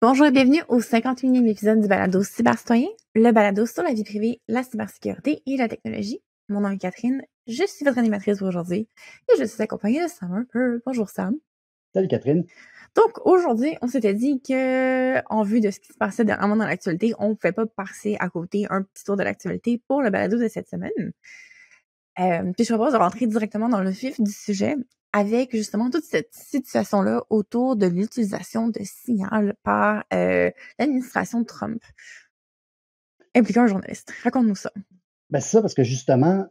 Bonjour et bienvenue au 51e épisode du balado Cybercitoyen, le balado sur la vie privée, la cybersécurité et la technologie. Mon nom est Catherine, je suis votre animatrice pour aujourd'hui et je suis accompagnée de Sam Harper. Bonjour Sam. Salut Catherine. Donc aujourd'hui, on s'était dit que, en vue de ce qui se passait dernièrement dans l'actualité, on ne pouvait pas passer à côté un petit tour de l'actualité pour le balado de cette semaine. Puis je propose de rentrer directement dans le vif du sujet avec justement toute cette situation-là autour de l'utilisation de Signal par l'administration Trump impliquant un journaliste. Raconte-nous ça. C'est ça, parce que justement,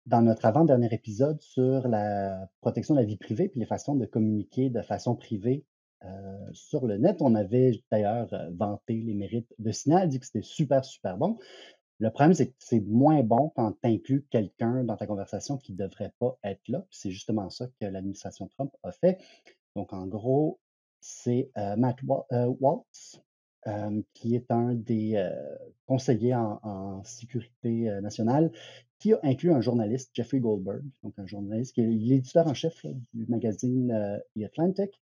dans notre avant-dernier épisode sur la protection de la vie privée puis les façons de communiquer de façon privée sur le net, on avait d'ailleurs vanté les mérites de Signal, dit que c'était super, super bon. Le problème, c'est que c'est moins bon quand tu inclus quelqu'un dans ta conversation qui ne devrait pas être là. Puis c'est justement ça que l'administration Trump a fait. Donc, en gros, c'est Matt Waltz, qui est un des conseillers en sécurité nationale, qui a inclus un journaliste, Jeffrey Goldberg, donc un journaliste qui est l'éditeur en chef là, du magazine The Atlantic,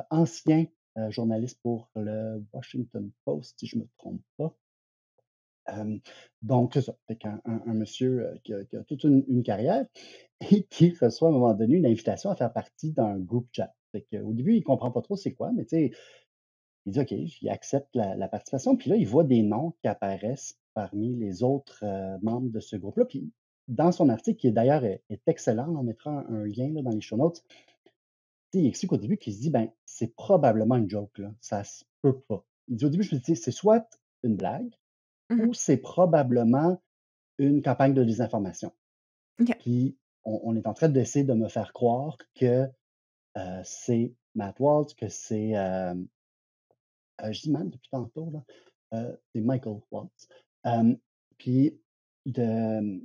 ancien journaliste pour le Washington Post, si je ne me trompe pas. Donc, c'est ça. Fait un monsieur qui a toute une carrière et qui reçoit à un moment donné une invitation à faire partie d'un groupe chat. Au début, il ne comprend pas trop c'est quoi, mais tu sais, il dit OK, il accepte la participation. Puis là, il voit des noms qui apparaissent parmi les autres membres de ce groupe-là. Puis dans son article, qui d'ailleurs est excellent, on mettra un lien là, dans les show notes, il explique au début qu'il se dit ben, c'est probablement une joke, là. Ça se peut pas. Il dit au début, je me dis, c'est soit une blague Mhm. ou c'est probablement une campagne de désinformation. OK. Puis on est en train d'essayer de me faire croire que c'est Matt Waltz, que c'est je dis Matt depuis tantôt, là. C'est Michael Waltz. Puis de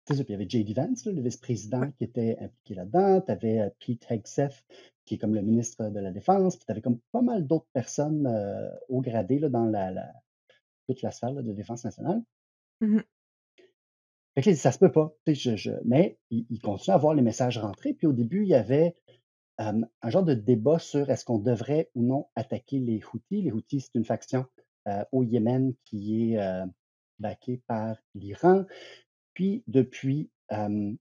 c'est ça, puis il y avait J.D. Vance, là, le Ouais. vice-président qui était impliqué là-dedans. Tu avais Pete Hegseth, qui est comme le ministre de la Défense. Puis tu avais comme pas mal d'autres personnes haut gradées là, dans toute la sphère là, de défense nationale. Mhm. Fait que là, il dit, ça se peut pas. Tu sais, mais il continue à voir les messages rentrer. Puis au début, il y avait un genre de débat sur est-ce qu'on devrait ou non attaquer les Houthis. Les Houthis, c'est une faction au Yémen qui est backée par l'Iran. Puis depuis le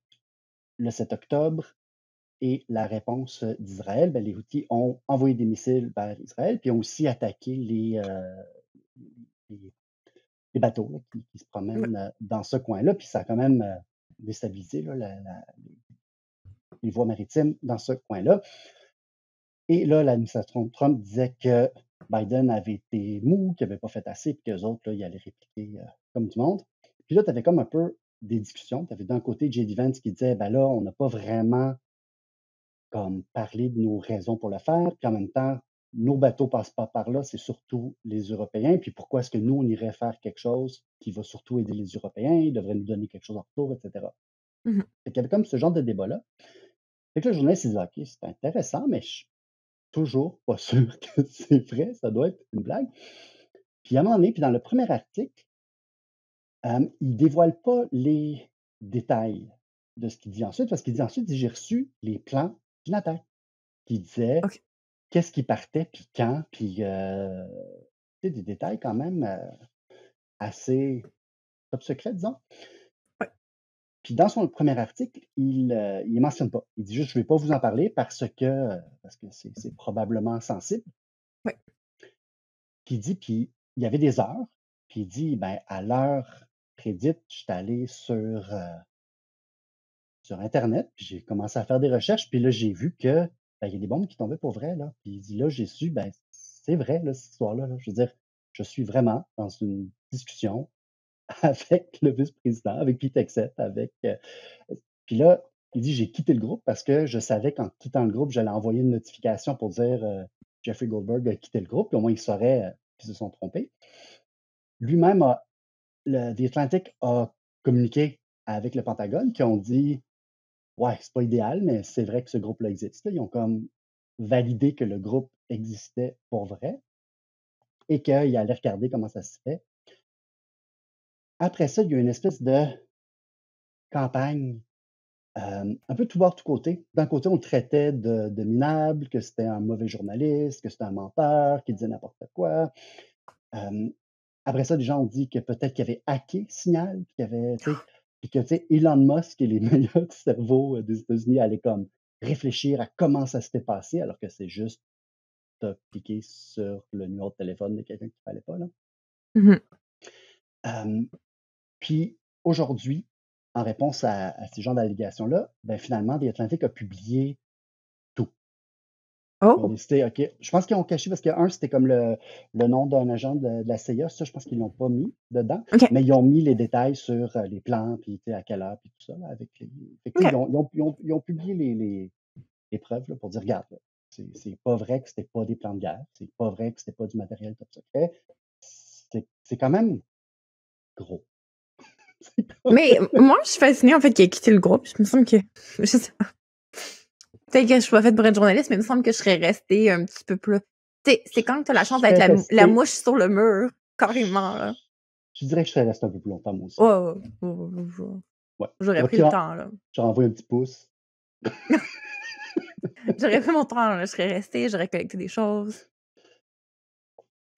7 octobre et la réponse d'Israël, ben, les Houthis ont envoyé des missiles vers Israël, puis ont aussi attaqué les- les bateaux là, qui se Ouais. promènent dans ce coin-là. Puis ça a quand même déstabilisé là, les voies maritimes dans ce coin-là. Et là, l'administration Trump disait que Biden avait été mou, qu'il n'avait pas fait assez, puis qu'eux autres, là, ils allaient répliquer comme du monde. Puis là, tu avais comme un peu des discussions. Tu avais d'un côté J.D. Vance qui disait, ben là, on n'a pas vraiment comme parlé de nos raisons pour le faire, puis en même temps, nos bateaux passent pas par là, c'est surtout les Européens. Puis pourquoi est-ce que nous, on irait faire quelque chose qui va surtout aider les Européens, ils devraient nous donner quelque chose en retour, etc. Mhm. Fait qu'il y avait comme ce genre de débat-là. Fait que le journaliste, il dit, OK, c'est intéressant, mais je suis toujours pas sûr que c'est vrai, ça doit être une blague. Puis à un moment donné, puis dans le premier article, il dévoile pas les détails de ce qu'il dit ensuite, parce qu'il dit ensuite, il dit, j'ai reçu les plans d'une attaque. Puis il disait OK. qu'est-ce qui partait, puis quand, puis tu sais, des détails quand même assez top secret, disons. Ouais. Puis dans son premier article, il ne mentionne pas. Il dit juste, je ne vais pas vous en parler parce que c'est probablement sensible. Ouais. Puis il dit, puis il y avait des heures, puis il dit, ben, à l'heure prédite, je suis allé sur Internet, puis j'ai commencé à faire des recherches, puis là, j'ai vu que ben, il y a des bombes qui tombaient pour vrai, là. Puis il dit, là, j'ai su, ben, c'est vrai, là, cette histoire-là. Là. Je veux dire, je suis vraiment dans une discussion avec le vice-président, avec Pete Hegseth, avec. Puis là, il dit, j'ai quitté le groupe parce que je savais qu'en quittant le groupe, j'allais envoyer une notification pour dire Jeffrey Goldberg a quitté le groupe, puis au moins ils sauraient qu'ils se sont trompés. Lui-même, The Atlantic a communiqué avec le Pentagone qui ont dit ouais, c'est pas idéal, mais c'est vrai que ce groupe-là existe. Ils ont comme validé que le groupe existait pour vrai et qu'ils allaient regarder comment ça se fait. Après ça, il y a une espèce de campagne Un peu tout bord, tout côté. D'un côté, on le traitait de minable, que c'était un mauvais journaliste, que c'était un menteur, qui disait n'importe quoi. Hem, Après ça, des gens ont dit que peut-être qu'il avait hacké Signal, puis qu'il avait, tu sais, puis que, tu sais, Elon Musk et les meilleurs cerveaux, des États-Unis allaient comme réfléchir à comment ça s'était passé, alors que c'est juste tu cliqué sur le numéro de téléphone de quelqu'un qu'il fallait pas, là. Mmh. Hem, Puis aujourd'hui, en réponse à ces genres d'allégations-là, ben, finalement, The Atlantic a publié tout. Ils ont Oh! décidé, OK, je pense qu'ils ont caché parce que un c'était comme le nom d'un agent de la CIA, ça, je pense qu'ils l'ont pas mis dedans, OK, mais ils ont mis les détails sur, les plans, puis tu sais, à quelle heure, puis tout ça, là, avec les fait que, tu sais, OK. ils ont publié les preuves, là, pour dire: «Regarde, là, c'est pas vrai que c'était pas des plans de guerre, c'est pas vrai que c'était pas du matériel top secret». C'est quand même gros. C'est quand Mais moi, je suis fascinée, en fait, qu'il ait quitté le groupe. Il me semble que je sais pas, peut-être que je suis pas faite pour être journaliste, mais il me semble que je serais restée un petit peu plus tu sais, c'est quand tu as la je chance d'être serais la resté mouche sur le mur, carrément, là. je dirais que je serais resté un peu plus longtemps, moi aussi. Ouais, ouais, ouais, ouais, Ouais. j'aurais Au pris le pire, temps, là. je leur envoie un petit pouce. J'aurais pris mon temps, là. Je serais restée, j'aurais collecté des choses.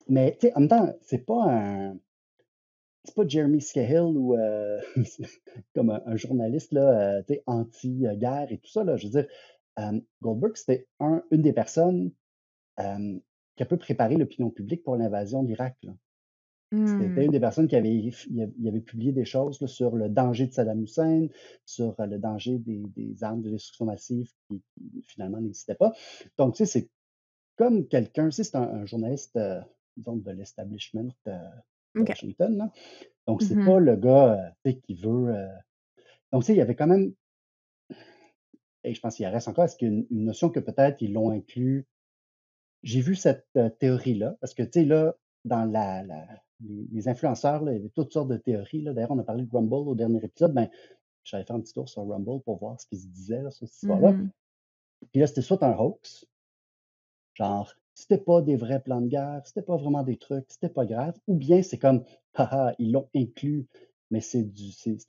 Mais tu sais, en même temps, c'est pas Jeremy Scahill ou comme un journaliste là, tu sais, anti-guerre et tout ça, là. Je veux dire, Goldberg, c'était une des personnes, qui a peu préparé l'opinion publique pour l'invasion de l'Irak, là. C'était Mmh. une des personnes qui avait publié des choses là, sur le danger de Saddam Hussein, sur, le danger des armes de destruction massive qui finalement n'existaient pas. Donc tu sais, c'est comme quelqu'un, tu sais, c'est un journaliste, disons de l'establishment, de OK. Washington, là. Donc c'est Mmh. pas le gars, tu sais, qui veut, donc tu sais, il y avait quand même et je pense qu'il en reste encore, est-ce qu'il y a une notion que peut-être ils l'ont inclus. J'ai vu cette, théorie-là parce que, tu sais, là, dans les influenceurs, là, il y avait toutes sortes de théories, là. D'ailleurs, on a parlé de Rumble au dernier épisode, ben, j'allais faire un petit tour sur Rumble pour voir ce qui se disait, là, sur cette histoire-là. Mmh. Puis là, c'était soit un hoax, genre, c'était pas des vrais plans de guerre, c'était pas vraiment des trucs, c'était pas grave, ou bien c'est comme, haha, ils l'ont inclus, mais c'est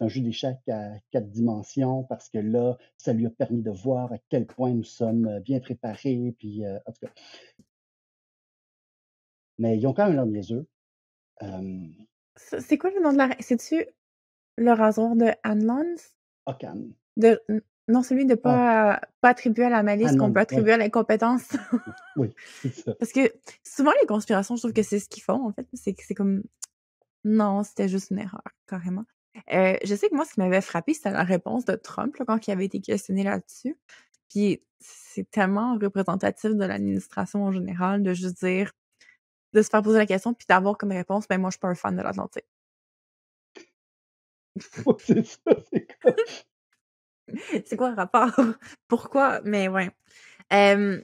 un jeu d'échecs à 4 dimensions parce que là, ça lui a permis de voir à quel point nous sommes bien préparés, puis en tout cas. Mais ils ont quand même l'air niaiseux. Euh, C'est quoi le nom de la c'est-tu le rasoir de Hanlons? Ocan. De n non, celui de Ah, pas attribuer à la malice qu'on peut Anon, ouais, attribuer à l'incompétence. oui, c'est ça. Parce que souvent les conspirations, je trouve que c'est ce qu'ils font, en fait. C'est que c'est comme non, c'était juste une erreur, carrément. Je sais que moi, ce qui m'avait frappé c'était la réponse de Trump, là, quand il avait été questionné là-dessus. Puis c'est tellement représentatif de l'administration en général de juste dire de se faire poser la question puis d'avoir comme réponse: «Ben, moi, je suis pas un fan de l'Atlantique». Ouais, c'est ça, c'est quoi? C'est quoi le rapport? Pourquoi? Mais ouais. Hem,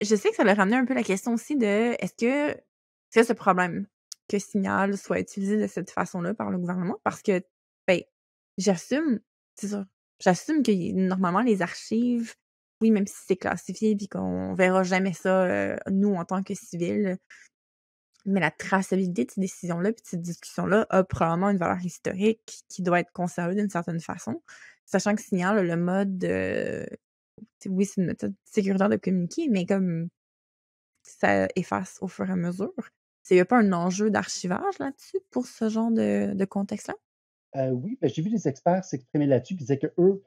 je sais que ça l'a ramené un peu la question aussi de est-ce que ce problème que Signal soit utilisé de cette façon-là par le gouvernement? Parce que, ben, j'assume, c'est ça, j'assume que normalement les archives, oui, même si c'est classifié puis qu'on verra jamais ça, nous en tant que civils, mais la traçabilité de ces décisions-là puis de ces discussions-là a probablement une valeur historique qui doit être conservée d'une certaine façon. Sachant que Signal a le mode, oui, c'est une méthode sécuritaire de communiquer, mais comme ça efface au fur et à mesure. Il y a pas un enjeu d'archivage là-dessus pour ce genre de contexte-là? Oui, ben, j'ai vu des experts s'exprimer là-dessus, qui disaient qu'eux,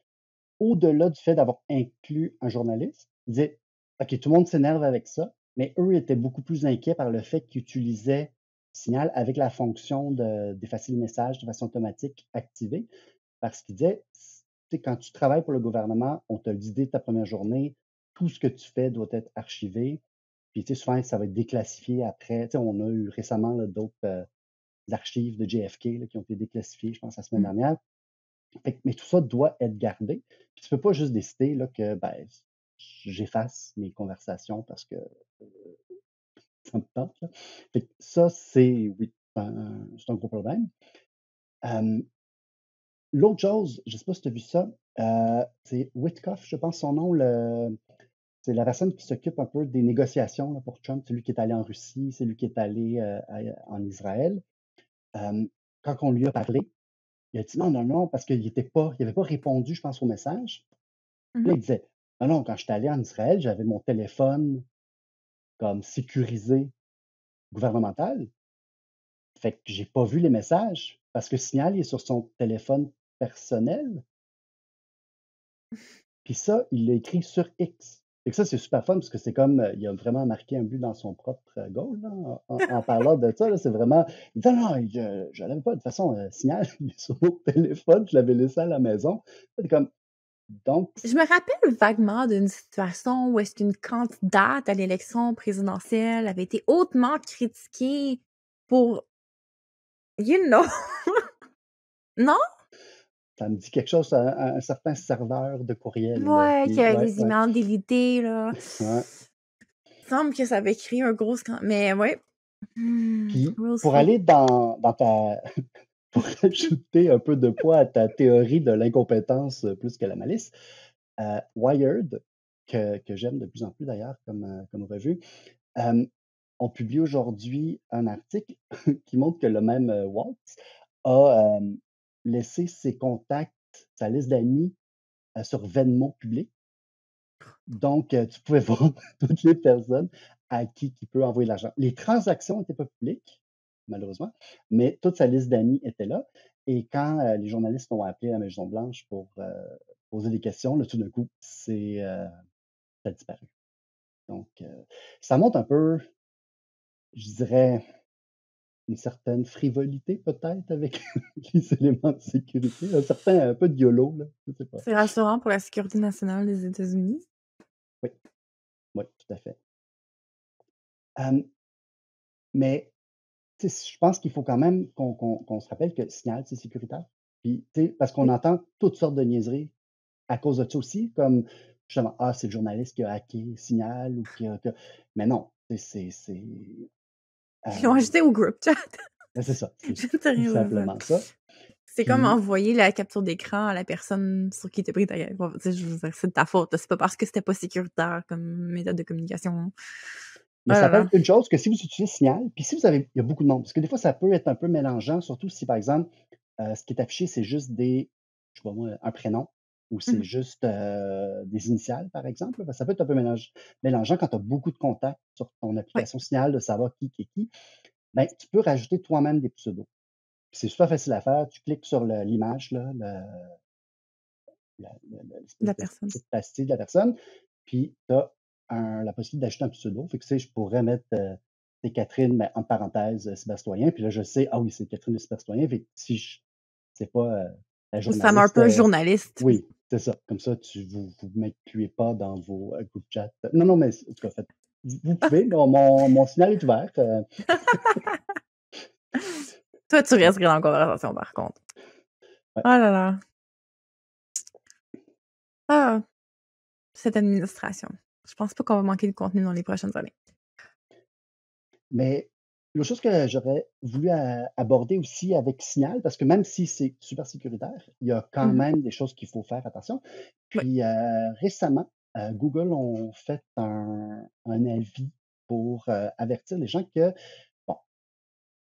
au-delà du fait d'avoir inclus un journaliste, ils disaient: «OK, tout le monde s'énerve avec ça», mais eux étaient beaucoup plus inquiets par le fait qu'ils utilisaient Signal avec la fonction d'effacer le message de façon automatique activée. Parce qu'ils disaient, tu sais, quand tu travailles pour le gouvernement, on te le dit dès ta première journée, tout ce que tu fais doit être archivé. Puis, tu sais, souvent, ça va être déclassifié après. Tu sais, on a eu récemment là, d'autres archives de JFK là, qui ont été déclassifiées, je pense, la semaine Mmh. dernière. Mais tout ça doit être gardé. Puis tu peux pas juste décider là, que ben, j'efface mes conversations parce que ça me tente, là. Fait que ça, c'est oui, c'est un gros problème. Euh, L'autre chose, je sais pas si tu as vu ça, c'est Witkoff, je pense son nom, c'est la personne qui s'occupe un peu des négociations là, pour Trump. C'est lui qui est allé en Russie, c'est lui qui est allé en Israël. Euh, Quand on lui a parlé, Il a dit: «Non, non, non», parce qu'il avait pas répondu, je pense, au message. Mmh Puis là, mh. il disait: «Non, non, quand j'étais allé en Israël, j'avais mon téléphone comme sécurisé gouvernemental. Fait que j'ai pas vu les messages parce que Signal il est sur son téléphone personnel». Puis ça, il l'a écrit sur X. Fait que ça, c'est super fun parce que c'est comme, il a vraiment marqué un but dans son propre, goal là, en parlant de ça là. C'est vraiment il dit: «Non, non, je l'avais pas. De toute façon, Signal, il est sur mon téléphone, je l'avais laissé à la maison». C'est comme donc Je me rappelle vaguement d'une situation où est-ce qu'une candidate à l'élection présidentielle avait été hautement critiquée pour you know? Non? ça me dit quelque chose, un certain serveur de courriel là Ouais, qui que ouais, les ouais, emails délités, là. ouais. Il semble que ça avait créé un gros mais ouais. Puis Will pour Smith. aller dans ta pour ajouter un peu de poids à ta théorie de l'incompétence, plus que la malice, Wired, que j'aime de plus en plus d'ailleurs comme revue, hem, ont publié aujourd'hui un article qui montre que le même, Waltz a, laissé ses contacts, sa liste d'amis, sur Venmo public. Donc, tu pouvais voir toutes les personnes à qui il peut envoyer de l'argent. Les transactions n'étaient pas publiques, malheureusement, mais toute sa liste d'amis était là et quand, les journalistes ont appelé la Maison Blanche pour, poser des questions, là, tout d'un coup, ça a disparu. Donc, ça montre un peu, je dirais, une certaine frivolité peut-être avec les éléments de sécurité, un peu de YOLO, là, je sais pas. C'est rassurant pour la sécurité nationale des États-Unis. Oui, oui, tout à fait. Hem, mais tu sais, je pense qu'il faut quand même qu'on se rappelle que Signal, c'est sécuritaire. Puis, tu sais, parce qu'on Oui. entend toutes sortes de niaiseries à cause de ça aussi, comme justement: «Ah, c'est le journaliste qui a hacké Signal ou qui a» mais non, tu sais, Ils l'ont hem, ajouté au groupe chat. c'est ça, c'est Je ne sais tout rien de ça. simplement ça. C'est comme Puis envoyer la capture d'écran à la personne sur qui tu as pris ta bon, tu sais, je veux dire, c'est de ta faute, là. C'est pas parce que c'était pas sécuritaire comme méthode de communication. Oh mais ça là là. rappelle une chose, que si vous utilisez Signal, puis si vous avez il y a beaucoup de monde, parce que des fois, ça peut être un peu mélangeant, surtout si, par exemple, ce qui est affiché, c'est juste je sais pas moi, un prénom ou c'est Mmh. juste, des initiales, par exemple, ça peut être un peu mélangeant quand tu as beaucoup de contacts sur ton Ouais, application Signal de savoir qui est qui. Ben, tu peux rajouter toi-même des pseudos. Puis c'est super facile à faire. Tu cliques sur l'image, là, la l'espèce de personne. petite pastille de la personne, puis tu as la possibilité d'ajouter un pseudo. Fait que, tu sais, je pourrais mettre, c'est Catherine, mais entre parenthèses, Sébastoyen, puis là, je sais, ah oui, c'est Catherine de Sébastoyen. Fait que si c'est pas, la Ça met un journaliste, peu journaliste. oui, c'est ça. Comme ça, vous m'incluez pas dans vos, groupes chat. Non, non, mais en tout cas, vous pouvez, mon signal est ouvert, Toi, tu ouais, resterais dans la conversation, par contre. ouais. Oh là là. Ah, cette administration. Je pense pas qu'on va manquer de contenu dans les prochaines années. Mais l'autre chose que j'aurais voulu aborder aussi avec Signal, parce que même si c'est super sécuritaire, il y a quand Mmh. même des choses qu'il faut faire attention. Oui. Puis récemment, Google ont fait un avis pour avertir les gens que, bon,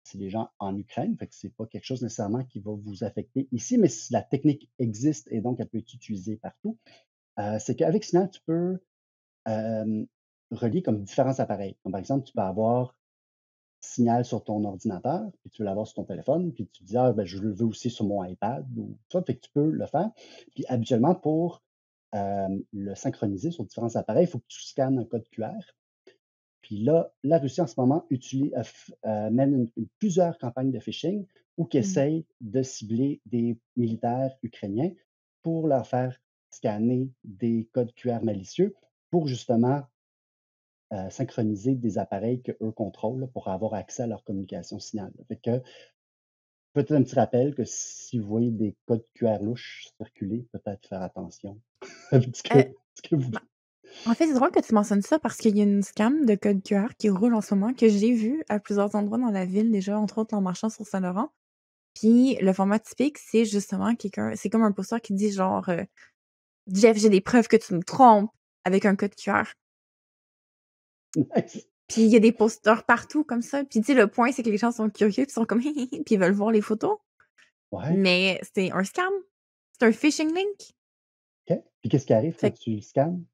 c'est des gens en Ukraine, fait que c'est pas quelque chose nécessairement qui va vous affecter ici, mais si la technique existe et donc elle peut être utilisée partout, c'est qu'avec Signal, tu peux euh, relier comme différents appareils. Comme par exemple, tu peux avoir Signal sur ton ordinateur, puis tu veux l'avoir sur ton téléphone, puis tu te dis: «Ah ben, je le veux aussi sur mon iPad» ou ça, fait que tu peux le faire. Puis habituellement pour, le synchroniser sur différents appareils, il faut que tu scannes un code QR. Puis là, la Russie en ce moment mène plusieurs campagnes de phishing où qui Mmh. essayent de cibler des militaires ukrainiens pour leur faire scanner des codes QR malicieux pour justement synchroniser des appareils qu'eux contrôlent là, pour avoir accès à leur communication Signal. Fait que, peut-être un petit rappel que si vous voyez des codes QR louches circuler, peut-être faire attention avec Heu, ce que vous bah, en fait, c'est drôle que tu mentionnes ça parce qu'il y a une scam de code QR qui roule en ce moment que j'ai vu à plusieurs endroits dans la ville déjà, entre autres en marchant sur Saint-Laurent. Puis le format typique, c'est justement quelqu'un c'est comme un posteur qui dit genre, «Jeff, j'ai des preuves que tu me trompes» avec un code QR. nice. Puis il y a des posters partout comme ça. Puis tu sais, le point, c'est que les gens sont curieux, puis sont comme puis ils veulent voir les photos. Ouais, mais c'est un scam. C'est un phishing link. OK. Puis qu'est-ce qui arrive quand Fait que tu le scannes?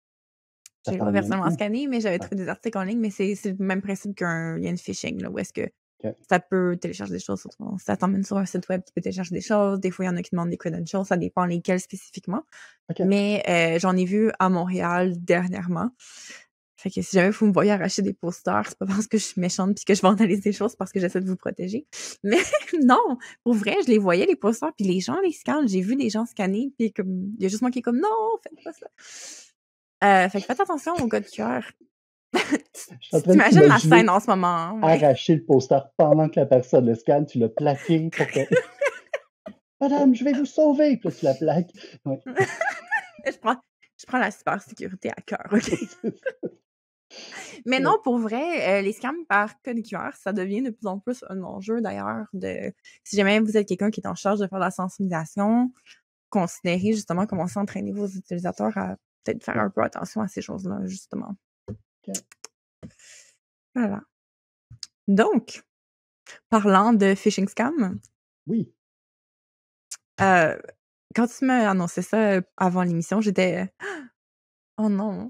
Ça je l'ai pas t'emmène personnellement où? scanné, mais j'avais Ouais, trouvé des articles en ligne, mais c'est le même principe qu'un lien de phishing, là, où est-ce que OK, ça peut télécharger des choses sur ton ça t'emmène sur un site web qui peut télécharger des choses. Des fois, il y en a qui demandent des credentials, ça dépend lesquels spécifiquement. OK. Mais j'en ai vu à Montréal dernièrement. Fait que si jamais vous me voyez arracher des posters, c'est pas parce que je suis méchante puis que je vandalise des choses, c'est parce que j'essaie de vous protéger. Mais non, pour vrai, je les voyais les posters puis les gens les scannent. J'ai vu des gens scanner puis comme il y a juste moi qui est comme non, faites pas ça. Fait que faites attention aux gars de cœur. Je suis en Tu train de t'imagines la scène t'imaginer en ce moment, hein, ouais. arracher le poster pendant que la personne le scanne, tu l'as plaqué pour que: «Madame, je vais vous sauver!» Puis là, tu la plaques. Ouais, Je prends je prends la cybersécurité à cœur, OK? c'est ça. Mais Ouais, non, pour vrai, les scams par code QR, ça devient de plus en plus un enjeu d'ailleurs de si jamais vous êtes quelqu'un qui est en charge de faire de la sensibilisation, considérez justement commencer à entraîner vos utilisateurs à peut-être faire ouais, un peu attention à ces choses-là, justement. OK. Voilà. Donc, parlant de phishing scam, Oui. heu, quand tu m'as annoncé ça, avant l'émission, j'étais: «Oh non,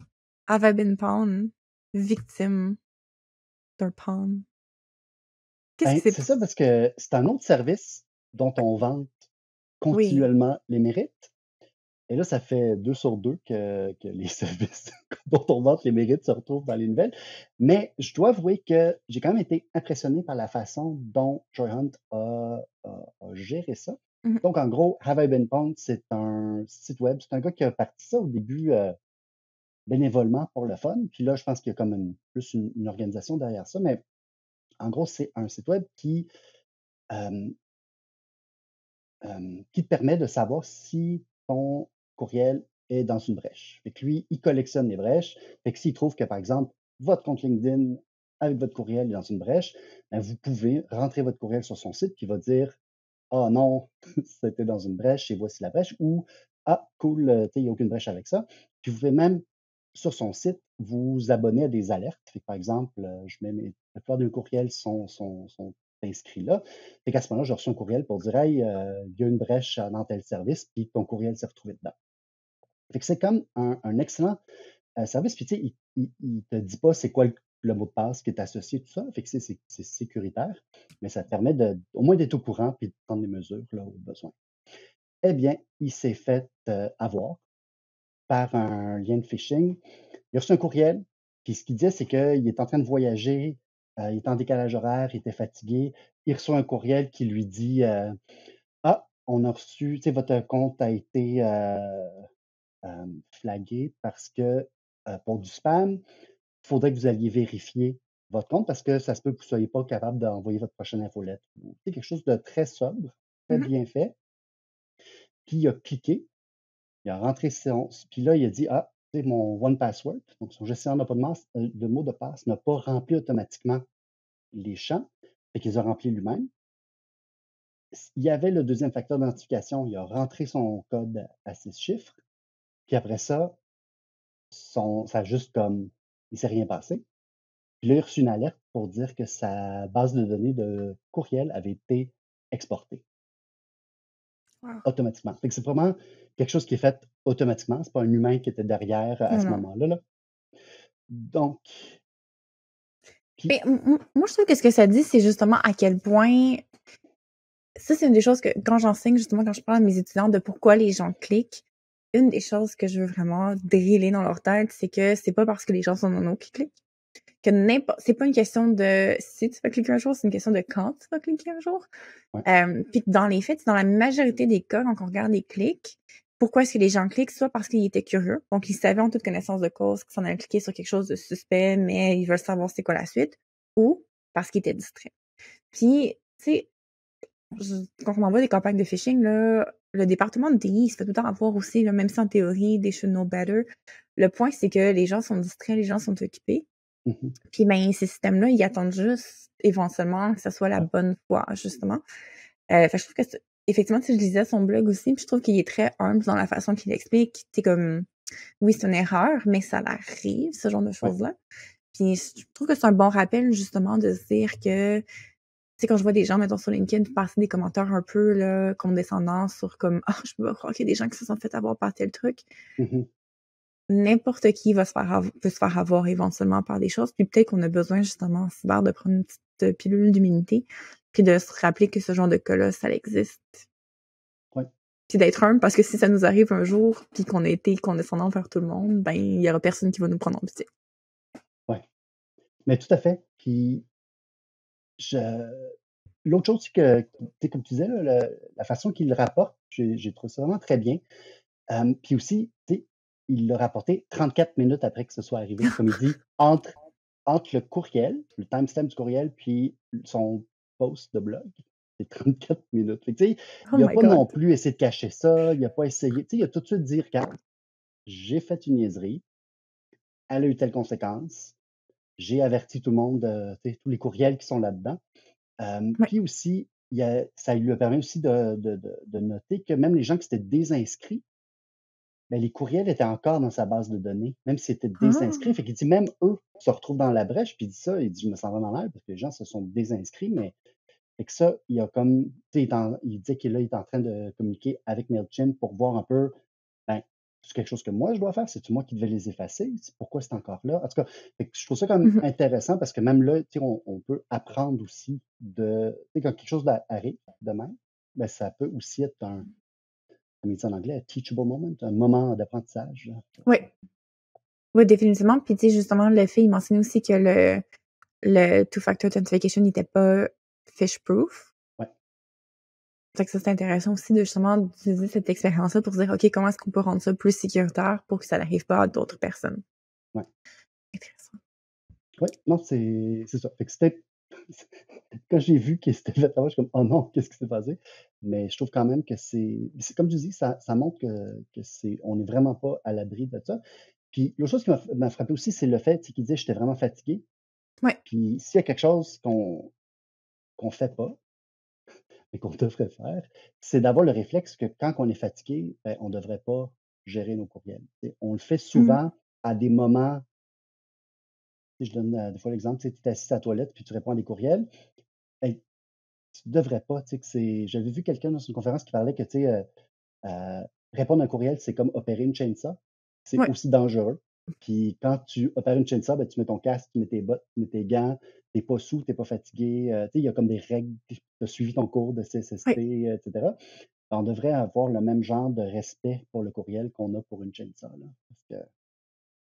have I been pawned? Victime d'un pawn?» Qu'est-ce qui Ben, s'est c'est passé? ça parce que c'est un autre service dont on vante Oui. continuellement les mérites. Et là, ça fait 2 sur 2 que les services dont on vante les mérites se retrouvent dans les nouvelles. Mais je dois avouer que j'ai quand même été impressionné par la façon dont Joy Hunt a géré ça. Mmh mh. Donc en gros, Have I Been Pwned, c'est un site web. C'est un gars qui a parti ça au début, bénévolement pour le fun. Puis là, je pense qu'il y a comme une organisation derrière ça. Mais en gros, c'est un site web hem, qui te permet de savoir si ton courriel est dans une brèche. Fait que lui, il collectionne les brèches. Fait que s'il trouve que, par exemple, votre compte LinkedIn avec votre courriel est dans une brèche, ben, vous pouvez rentrer votre courriel sur son site qui va dire: «Ah non, c'était dans une brèche et voici la brèche» ou «Ah cool, tu sais, il y a aucune brèche avec ça». Puis vous pouvez même, sur son site, vous abonner à des alertes. Fait que, par exemple, je mets la plupart de mes courriels sont inscrits là. Fait qu'à ce moment-là, j'ai reçu un courriel pour dire: «Hey, il y a une brèche dans tel service», puis ton courriel s'est retrouvé dedans. Fait que c'est comme un excellent, service. Puis tu sais, il te dit pas c'est quoi le mot de passe qui est associé, tout ça. Fait que c'est sécuritaire, mais ça te permet au moins d'être au courant puis de prendre des mesures là, au besoin. Eh bien, il s'est fait, avoir par un lien de phishing. Il a reçu un courriel, puis ce qu'il disait, c'est qu'il est en train de voyager, il est en décalage horaire, il était fatigué. Il reçoit un courriel qui lui dit, «Ah, on a reçu, tu sais, votre compte a été, flagué parce que, pour du spam, il faudrait que vous alliez vérifier votre compte parce que ça se peut que vous ne soyez pas capable d'envoyer votre prochaine infolettre». Ou tu sais, quelque chose de très sobre, très Mmh. bien fait. Puis il a cliqué, il a rentré puis là, il a dit: «Ah, tu sais, mon one password», donc son gestionnaire de mots de passe n'a pas rempli automatiquement les champs, fait qu'il les a remplis lui-même. Il y avait le deuxième facteur d'identification, il a rentré son code à 6 chiffres, puis après ça, ça a juste comme il s'est rien passé. Puis là, il a reçu une alerte pour dire que sa base de données de courriel avait été exportée Wow. automatiquement. Fait que c'est vraiment quelque chose qui est fait automatiquement, c'est pas un humain qui était derrière à Non, ce non. moment-là, là. Donc puis Mais moi, je trouve que ce que ça dit, c'est justement à quel point ça, c'est une des choses que quand j'enseigne, justement, quand je parle à mes étudiants de pourquoi les gens cliquent, une des choses que je veux vraiment driller dans leur tête, c'est que c'est pas parce que les gens sont nono qu'ils cliquent. Que n'importe c'est pas une question de si tu vas cliquer un jour, c'est une question de quand tu vas cliquer un jour. ouais, Puis que dans les faits, dans la majorité des cas, quand on regarde les clics, pourquoi est-ce que les gens cliquent? Soit parce qu'ils étaient curieux, donc ils savaient en toute connaissance de cause qu'ils s'en allaient cliquer sur quelque chose de suspect, mais ils veulent savoir c'est quoi la suite, ou parce qu'ils étaient distraits. Puis, tu sais, quand on envoie des campagnes de phishing, là, le département de TI, il se fait tout le temps avoir aussi, là, même si en théorie, they should know better. Le point, c'est que les gens sont distraits, les gens sont occupés. mmh Puis ben, ces systèmes-là, ils attendent juste éventuellement que ça soit la ouais, bonne foi, justement. Fait que je trouve que effectivement, tu sais, je lisais son blog aussi, puis je trouve qu'il est très humble dans la façon qu'il explique. Tu comme oui, c'est une erreur, mais ça arrive, ce genre de ouais, choses-là. Puis je trouve que c'est un bon rappel, justement, de se dire que sais, quand je vois des gens, mettons, sur LinkedIn, passer des commentaires un peu, là, condescendants sur comme, ah, je peux pas croire qu'il y a des gens qui se sont fait avoir par tel truc. Mhm. N'importe qui peut se faire avoir éventuellement par des choses. Puis peut-être qu'on a besoin, justement, en cyber, de prendre une petite pilule d'humilité, puis de se rappeler que ce genre de cas-là, ça existe. Ouais. Puis d'être humble, parce que si ça nous arrive un jour, puis qu'on a été condescendant vers tout le monde, ben, il y aura personne qui va nous prendre en pitié. Ouais. Mais tout à fait. Puis je l'autre chose, c'est que, tu sais, comme tu disais, là, la façon qu'il le rapporte, j'ai trouvé ça vraiment très bien. Puis aussi, tu sais, il l'a rapporté 34 minutes après que ce soit arrivé. Comme il dit, entre le courriel, le timestamp du courriel, puis son post de blog, c'est 34 minutes. Fait que, tu sais, Oh il a my pas non God. plus essayé de cacher ça, il a pas essayé, tu sais, il a tout de suite dit: «Regarde, j'ai fait une niaiserie, elle a eu telle conséquence, j'ai averti tout le monde de, tu sais, tous les courriels qui sont là-dedans». Ouais. Puis aussi, ça lui a permis aussi de noter que même les gens qui s'étaient désinscrits, ben, les courriels étaient encore dans sa base de données, même s'ils étaient désinscrits. Ah! Fait qu'il dit même eux se retrouvent dans la brèche, puis il dit ça, il dit: «Je me sens vraiment mal parce que les gens se sont désinscrits», mais fait que ça, il a comme, tu sais, il dit qu'il là, il est en train de communiquer avec Mailchimp pour voir un peu, ben, c'est quelque chose que moi je dois faire? C'est-tu moi qui devais les effacer? Pourquoi c'est encore là? En tout cas, fait que je trouve ça comme Mhm. intéressant parce que même là, tu sais, on peut apprendre aussi tu sais, quand quelque chose arrive de même, ben, ça peut aussi être comme ils disent en anglais, un teachable moment, un moment d'apprentissage, là. Ouais. Ouais, définitivement. Puis, tu sais, justement, le fait, il mentionnait aussi que le two-factor authentication n'était pas fish-proof. Ouais, Fait que ça, c'est intéressant aussi de justement d'utiliser cette expérience-là pour se dire, OK, comment est-ce qu'on peut rendre ça plus sécuritaire pour que ça n'arrive pas à d'autres personnes? ouais, Intéressant. ouais, non, c'est ça. Fait que c'était quand j'ai vu qu'il s'était fait avoir, je suis comme: «Oh non, qu'est-ce qui s'est passé?» Mais je trouve quand même que c'est comme tu dis, ça montre que on est vraiment pas à l'abri de ça. Puis l'autre chose qui m'a frappé aussi, c'est le fait, tu sais, qu'il disait: «J'étais vraiment fatigué». Ouais. Puis s'il y a quelque chose qu'on fait pas, mais qu'on devrait faire, c'est d'avoir le réflexe que quand on est fatigué, ben, on devrait pas gérer nos courriels. Tu sais, on le fait Mmh. souvent à des moments, tu sais, je donne, des fois l'exemple, tu sais, tu es assis à la toilette puis tu réponds à des courriels. Hey, tu devrais pas, tu sais, j'avais vu quelqu'un dans une conférence qui parlait que, tu sais, répondre à un courriel, c'est comme opérer une chainsaw. C'est Ouais. aussi dangereux. Puis quand tu opères une chainsaw, ben, tu mets ton casque, tu mets tes bottes, tu mets tes gants, tu es pas saoul, tu es pas fatigué, tu sais, il y a comme des règles, tu as suivi ton cours de Ouais. CSST, et cetera. On devrait avoir le même genre de respect pour le courriel qu'on a pour une chainsaw, là, parce que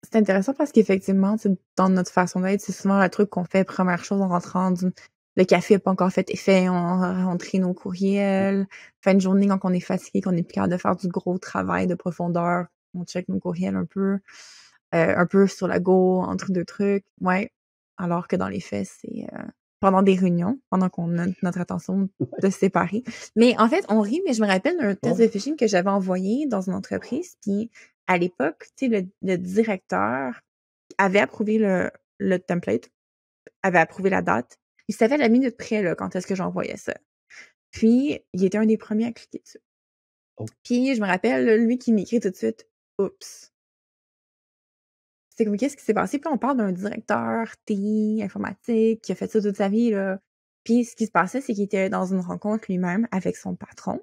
C'est intéressant parce qu'effectivement, tu sais, dans notre façon d'être, c'est souvent le truc qu'on fait première chose en rentrant le café n'a pas encore fait effet, on va rentrer nos ouais, courriels. Fin de journée, quand on est fatigué, qu'on est plus capable de faire du gros travail de profondeur, on check nos courriels un peu sur la go, entre 2 trucs. Ouais. Alors que dans les faits, c'est, pendant des réunions, pendant qu'on a notre attention de se séparer. Mais en fait, on rit, mais je me rappelle d'un ouais, test de phishing que j'avais envoyé dans une entreprise, puis à l'époque, tu sais, le directeur avait approuvé le template, avait approuvé la date. Il savait à la minute près, là, quand est-ce que j'envoyais ça. Puis, il était un des premiers à cliquer dessus. oh, Puis, je me rappelle, là, lui qui m'écrit tout de suite: «Oups». C'est comme: «Qu'est-ce qui s'est passé?» Puis là, on parle d'un directeur TI, informatique, qui a fait ça toute sa vie, là. Puis ce qui se passait, c'est qu'il était dans une rencontre lui-même avec son patron. mmh,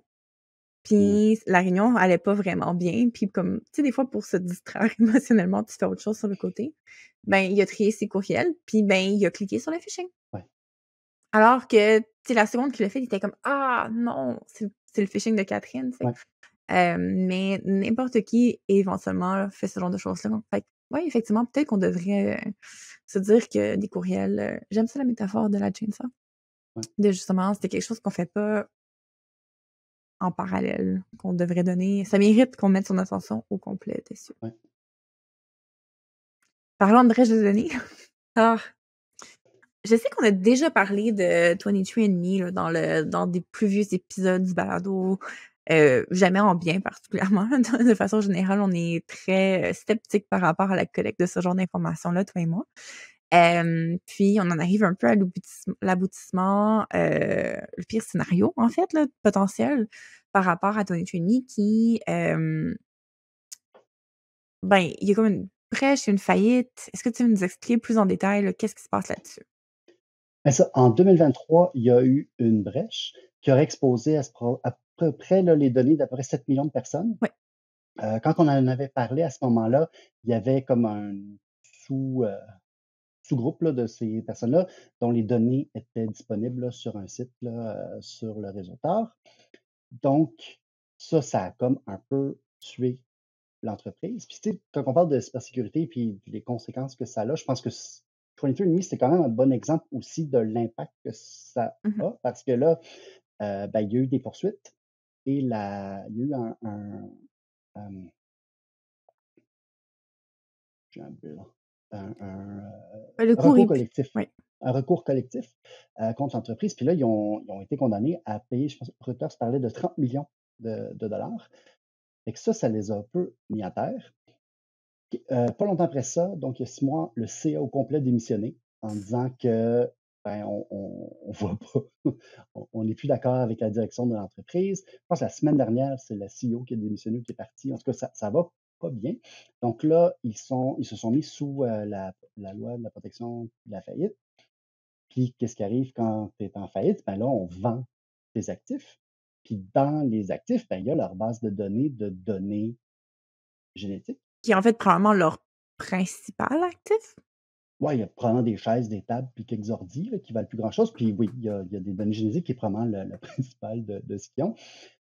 Puis la réunion allait pas vraiment bien. Puis comme, tu sais, des fois, pour se distraire émotionnellement, tu fais autre chose sur le côté. Ben, il a trié ses courriels, puis ben, il a cliqué sur le phishing. ouais, Alors que, tu sais, la seconde qu'il l'a fait, il était comme: «Ah non, c'est le phishing de Catherine», tu sais? ouais, Mais n'importe qui, éventuellement, là, fait ce genre de choses-là. Fait que, ouais, effectivement, peut-être qu'on devrait, se dire que des courriels, j'aime ça la métaphore de la chainsaw, ouais, de justement, c'est quelque chose qu'on fait pas en parallèle, qu'on devrait donner ça mérite qu'on mette son attention au complet dessus. ouais. Parlant de brèche de données, ah, je sais qu'on a déjà parlé de 23andMe là, dans des plus vieux épisodes du balado, jamais en bien particulièrement. De façon générale, on est très, sceptiques par rapport à la collecte de ce genre d'informations-là, toi et moi. Puis on en arrive un peu à l'aboutissement, le pire scénario en fait là, potentiel par rapport à 23andMe qui, ben, il y a comme une brèche, il y a une faillite. Est-ce que tu veux nous expliquer plus en détail là, qu'est-ce qui se passe là-dessus? Mais ça, en 2023, il y a eu une brèche qui aurait exposé à peu près là, les données d'à peu près 7 millions de personnes. Ouais. Quand on en avait parlé à ce moment-là, il y avait comme un sous, heu, sous-groupe là, de ces personnes-là dont les données étaient disponibles là, sur un site là, sur le réseau Tor. Donc ça a comme un peu tué l'entreprise. Puis tu sais, quand on parle de cybersécurité puis les conséquences que ça a, je pense que 23andMe, c'est quand même un bon exemple aussi de l'impact que ça Mmh. a parce que là, ben, il y a eu des poursuites et il y a eu hem, j'ai un blanc, Le cours recours est plus collectif. ouais. Un recours collectif, contre l'entreprise. Puis là, ils ont été condamnés à payer, je pense Reuters parlait de 30 millions de dollars. Fait que ça les a un peu mis à terre. Pas longtemps après ça, donc il y a 6 mois, le CA au complet a démissionné en disant que, ben, on voit pas, on n'est plus d'accord avec la direction de l'entreprise. Je pense que la semaine dernière, c'est la CEO qui a démissionné ou qui est partie. En tout cas, ça va pas bien. Donc là, ils se sont mis sous, la loi de la protection de la faillite. Puis qu'est-ce qui arrive quand tu es en faillite? Ben là, on vend tes actifs. Puis dans les actifs, ben, il y a leur base de données génétiques. Qui est en fait probablement leur principal actif? Ouais, il y a probablement des chaises, des tables, puis quelques ordi là, qui valent plus grand-chose. Puis oui, il y a des données génétiques qui est probablement le principal de ce qu'ils ont.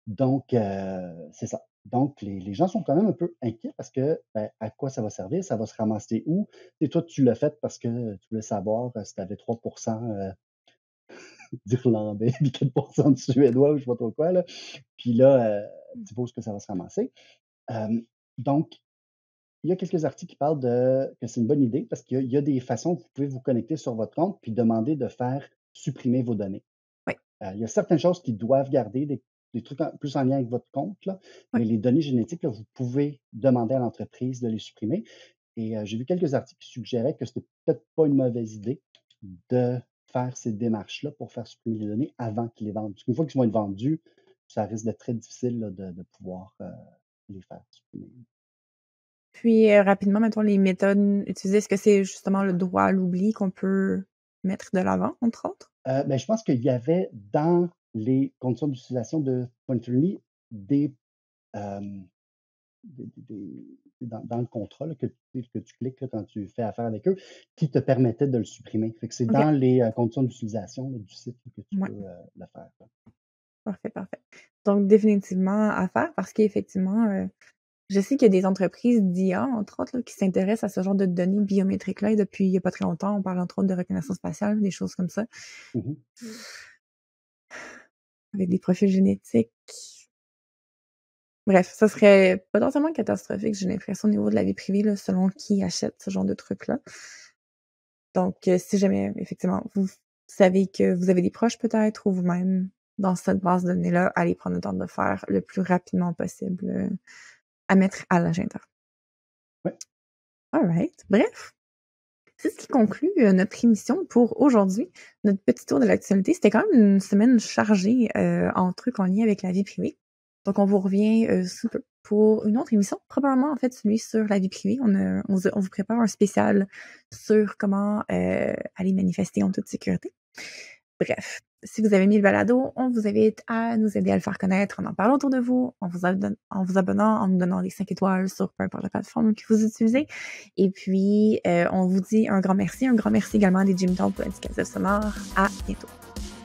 Donc, c'est ça. Donc, les gens sont quand même un peu inquiets parce que, ben, à quoi ça va servir? Ça va se ramasser où? Et toi, tu l'as fait parce que tu voulais savoir si tu avais 3 d'Irlandais, puis 4 de Suédois ou je sais pas trop quoi, là. Puis là, tu vois où est-ce que ça va se ramasser. Donc, il y a quelques articles qui parlent de que c'est une bonne idée parce qu'il y a des façons que vous pouvez vous connecter sur votre compte puis demander de faire supprimer vos données. Oui, Il y a certaines choses qui doivent garder, des trucs plus en lien avec votre compte, là, oui. mais les données génétiques, là, vous pouvez demander à l'entreprise de les supprimer. Et j'ai vu quelques articles qui suggéraient que c'était peut-être pas une mauvaise idée de faire ces démarches-là pour faire supprimer les données avant qu'ils les vendent. Parce qu'une fois qu'ils vont être vendus, ça risque d'être très difficile là, de pouvoir les faire supprimer. Puis, rapidement, mettons les méthodes utilisées, est-ce que c'est justement le droit à l'oubli qu'on peut mettre de l'avant, entre autres? Ben, je pense qu'il y avait dans les conditions d'utilisation de Pointedly des, hem, dans le contrat là, que tu cliques là, quand tu fais affaire avec eux, qui te permettaient de le supprimer. Fait que c'est OK. dans les, conditions d'utilisation là, du site que tu peux, Ouais, le faire, quoi. parfait, parfait. Donc définitivement à faire parce qu'effectivement, je sais qu'il y a des entreprises d'IA, entre autres, là, qui s'intéressent à ce genre de données biométriques-là et depuis il y a pas très longtemps, on parle entre autres de reconnaissance faciale, des choses comme ça, Mmh. avec des profils génétiques. Bref, ça serait potentiellement catastrophique, j'ai l'impression, au niveau de la vie privée, là, selon qui achète ce genre de trucs-là. Donc, si jamais, effectivement, vous savez que vous avez des proches peut-être ou vous-même dans cette base de données-là, allez prendre le temps de le faire le plus rapidement possible, à mettre à l'agenda. Ouais. Alright. Bref, c'est ce qui conclut, notre émission pour aujourd'hui. Notre petit tour de l'actualité. C'était quand même une semaine chargée, en trucs en lien avec la vie privée. Donc on vous revient, sous peu pour une autre émission, probablement en fait celui sur la vie privée. On vous prépare un spécial sur comment, aller manifester en toute sécurité. Bref, si vous avez aimé le balado, on vous invite à nous aider à le faire connaître en en parlant autour de vous, en vous abonnant, en nous donnant les 5 étoiles sur peu importe la plateforme que vous utilisez. Et puis, on vous dit un grand merci également à des Jim Tom pour l'indicatif sonore. À bientôt.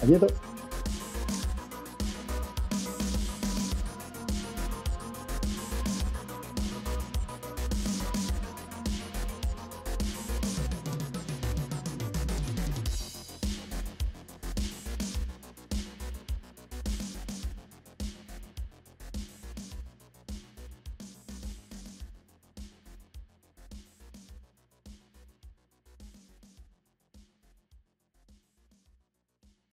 À bientôt.